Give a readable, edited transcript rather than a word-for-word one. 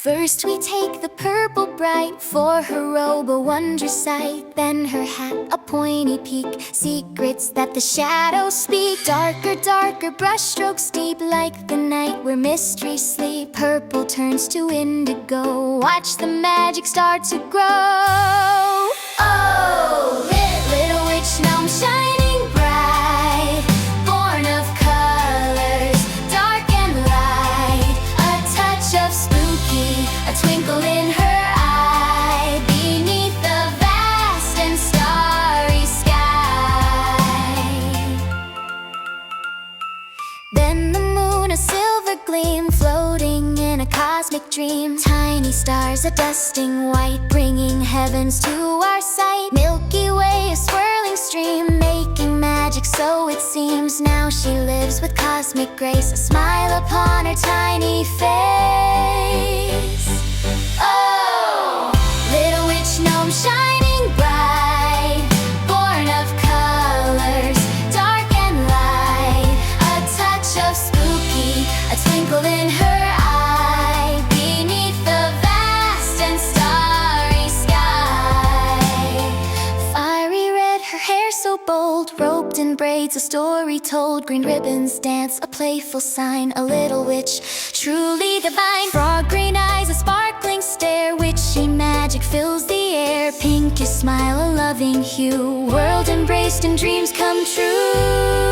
First we take the purple bright, for her robe a wondrous sight. Then her hat, a pointy peak, secrets that the shadows speak. Darker, darker brushstrokes deep, like the night where mysteries sleep. Purple turns to indigo, watch the magic start to grow. Oh, little witch gnome shining bright, born of colors, dark and light. A touch of spooky, a twinkle in her eye, beneath the vast and starry sky. Then the moon, a silver gleam, floating in a cosmic dream. Tiny stars, a dusting white, bringing heavens to our sight. Milky Way, a swirling stream, making magic so it seems. Now she lives with cosmic grace, a smile upon her tiny face. Oh, little witch gnome shining bright, born of colors, dark and light. A touch of spooky, a twinkle in her eye, beneath the vast and starry sky. Fiery red, her hair so bold, robed in braids, a story told. Green ribbons dance, a playful sign, a little witch, truly divine. Frog green eyes, a sparkling stare, witchy magic fills the air. Pinkish smile, a loving hue, world embraced and dreams come true.